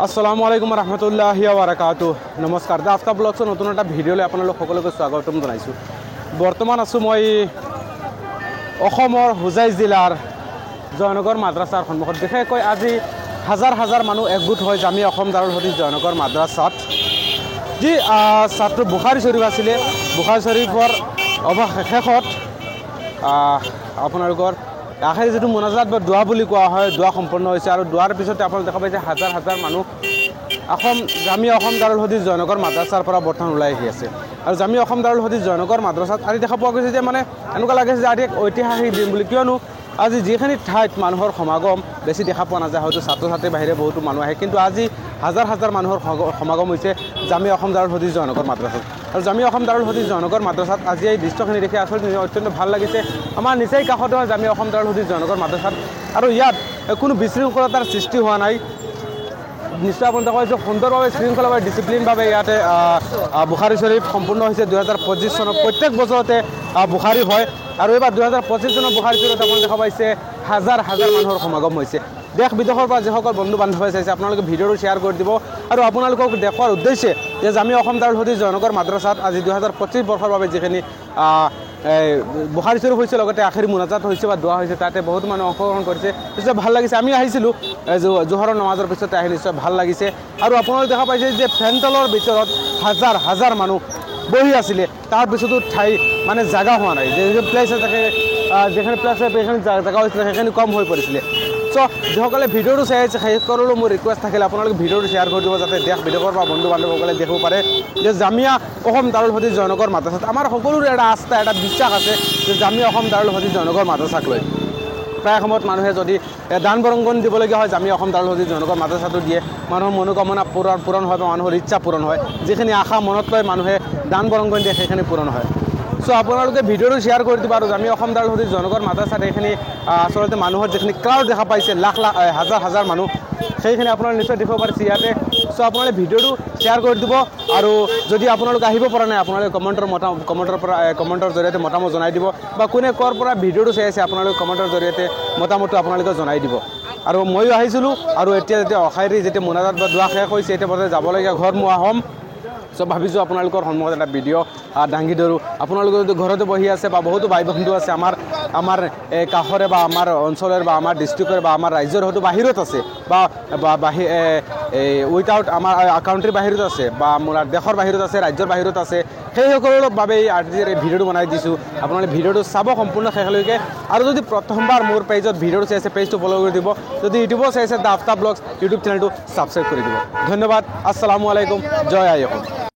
আসসালামু আলাইকুম ৰহমতুল্লাহি ওয়া নমস্কাৰ দা আফতাব ব্লগছৰ নতুন এটা ভিডিঅ'লৈ আপোনালোক সকলোকে স্বাগতম জনাইছোঁ। বৰ্তমান আছোঁ মই অসমৰ হোজাই জিলাৰ জয়নগৰ মাদ্ৰাছাৰ সন্মুখত। বিশেষকৈ আজি হাজাৰ হাজাৰ মানুহ একগোট হৈ জামিয়া অসম দাৰুল হাদিছ জয়নগৰ মাদ্ৰাছাত যি ছাত্ৰ বুখাৰী শ্বৰীফ আছিলে, বুখাৰী শ্বৰীফৰ অৱশেষত আপোনালোকৰ আখেৰি যিটো মোনাজাত বা দোৱা বুলি কোৱা হয়, দোৱা সম্পন্ন হৈছে। আৰু দোৱাৰ পিছতে আপোনালোকে দেখা পাইছে হাজাৰ হাজাৰ মানুহ জামিয়া অসম দাৰুল হাদিছ জয়নগৰ মাদ্ৰাছাৰ পৰা বৰ্তমান ওলাই আহি আছে। আৰু জামিয়া অসম দাৰুল হাদিছ জয়নগৰ মাদ্ৰাছাত আজি দেখা পোৱা গৈছে যে এনেকুৱা লাগিছে যে আজি এক ঐতিহাসিক দিন বুলি। কিয়নো আজি যিখিনি ঠাইত মানুহৰ সমাগম বেছি দেখা পোৱা নাযায়, হয়তো ছাত্ৰ ছাত্ৰীৰ বাহিৰে বহুতো মানুহ আহে, কিন্তু আজি হাজাৰ হাজাৰ মানুহৰ সমাগম হৈছে জামিয়া অসম দাৰুল হাদিছ জয়নগৰ মাদ্ৰাছাত। আৰু জামিয়া অসম দাৰুল হাদিছ জয়নগৰ মাদ্ৰাছাত আজি এই দৃশ্যখিনি দেখি আচলতে অত্যন্ত ভাল লাগিছে। আমাৰ নিচেই কাষতে হয় জামিয়া অসম দাৰুল হাদিছ জয়নগৰ মাদ্ৰাছাত, আৰু ইয়াত কোনো বিশৃংখলতাৰ সৃষ্টি হোৱা নাই। নিশ্চয় আপোনালোকে কৈছোঁ সুন্দৰভাৱে শৃংখলাভাৱে ডিচিপ্লিনভাৱে ইয়াতে বুখাৰী শ্বৰীফ সম্পূৰ্ণ হৈছে। 2025 চনত প্ৰত্যেক বছৰতে বুখাৰী হয়, আৰু এইবাৰ 2025 চনৰ বুখাৰী শ্বৰীফত আপোনালোকে দেখা পাইছে হাজাৰ হাজাৰ মানুহৰ সমাগম হৈছে। দেশ বিদেশৰ পৰা যিসকল বন্ধু বান্ধৱে চাইছে আপোনালোকে ভিডিঅ'টো শ্বেয়াৰ কৰি দিব। আৰু আপোনালোকক দেখুৱাৰ উদ্দেশ্যে যে জামিয়া অসম দাৰুল হাদিছ জয়নগৰ মাদ্ৰাছাত আজি 2025 বৰ্ষৰ বাবে যিখিনি বুখাৰী শ্বৰীফ হৈছে, লগতে আখেৰি মোনাজাত হৈছে বা দোৱা হৈছে, তাতে বহুতো মানুহ অংশগ্ৰহণ কৰিছে। নিশ্চয় ভাল লাগিছে। আমি আহিছিলোঁ জোহৰৰ নমাজৰ পিছতে আহি নিশ্চয় ভাল লাগিছে। আৰু আপোনালোকে দেখা পাইছে যে পেণ্ডেলৰ ভিতৰত হাজাৰ হাজাৰ মানুহ বহি আছিলে, তাৰপিছতো ঠাই জাগা হোৱা নাই। যিখিনি প্লেচ থাকে, যিখিনি প্লেচ সেইখিনি জেগা হৈছিলে সেইখিনি কম হৈ পৰিছিলে। চ' যিসকলে ভিডিঅ'টো চাই আছে সেইসকলৰো মোৰ ৰিকুৱেষ্ট থাকিলে আপোনালোকে ভিডিঅ'টো শ্বেয়াৰ কৰি দিব, যাতে দেশ বিদেশৰ পৰা বন্ধু বান্ধৱসকলে দেখিব পাৰে যে জামিয়া অসম দাৰুল হাদিছ জয়নগৰ মাদ্ৰাছাত আমাৰ সকলোৰে এটা আস্থা, এটা বিশ্বাস আছে যে জামিয়া অসম দাৰুল হাদিছ জয়নগৰ মাদ্ৰাছাক লৈ প্ৰায় সময়ত মানুহে যদি দান বৰংগন দিবলগীয়া হয়, জামিয়া অসম দাৰুল হাদিছ জয়নগৰ মাদ্ৰাছাটো দিয়ে। মানুহৰ মনোকামনা পূৰণ হয় বা মানুহৰ ইচ্ছা পূৰণ হয়। যিখিনি আশা মনত লৈ মানুহে দান বৰংগন দিয়ে সেইখিনি পূৰণ হয়। চ' আপোনালোকে ভিডিঅ'টো শ্বেয়াৰ কৰি দিব। আৰু জামিয়া অসম দাৰুল হাদিছ জয়নগৰ মাদ্ৰাছাত এইখিনি আচলতে মানুহৰ যিখিনি ক্ৰাউড দেখা পাইছে, লাখ লাখ হাজাৰ হাজাৰ মানুহ, সেইখিনি আপোনালোকে নিশ্চয় দেখিব পাৰিছে ইয়াতে। চ' আপোনালোকে ভিডিঅ'টো শ্বেয়াৰ কৰি দিব। আৰু যদি আপোনালোকে আহিব পৰা নাই, আপোনালোকে কমেণ্টৰ জৰিয়তে মতামত জনাই দিব, বা কোনে ক'ৰ পৰা ভিডিঅ'টো চাই আছে আপোনালোকে কমেণ্টৰ জৰিয়তে মতামতটো আপোনালোকে জনাই দিব। আৰু ময়ো আহিছিলোঁ, আৰু এতিয়া যেতিয়া আখেৰি যেতিয়া মোনাজাত বা দোৱা শেষ হৈছে, এতিয়া বজাই যাবলগীয়া ঘৰত মই হ'ম। চ' ভাবিছোঁ আপোনালোকৰ সন্মুখত এটা ভিডিঅ' দাঙি ধৰোঁ। আপোনালোকে যদি ঘৰতে বহি আছে বা বহুতো ভাই বন্ধু আছে আমাৰ কাষৰে বা আমাৰ অঞ্চলৰ বা আমাৰ ডিষ্ট্ৰিক্টৰ বা আমাৰ ৰাজ্যৰ হয়তো বাহিৰত আছে, বা উইথাউট আমাৰ কাউণ্ট্ৰিৰ বাহিৰত আছে, বা মোৰ দেশৰ বাহিৰত আছে, ৰাজ্যৰ বাহিৰত আছে। সেইসকলৰ বাবে আজিৰ এই ভিডিঅ'টো বনাই দিছোঁ। আপোনালোকে ভিডিঅ'টো চাব সম্পূৰ্ণ শেষলৈকে। আৰু যদি প্ৰথমবাৰ মোৰ পেজত ভিডিঅ'টো চাই আছে, পেজটো ফ'ল' কৰি দিব। যদি ইউটিউবত চাই আছে দা আফতাব ব্লগছ ইউটিউব চেনেলটো ছাবস্ক্ৰাইব কৰি দিব। ধন্যবাদ। আসসালামু আলাইকুম। জয় আই অসম।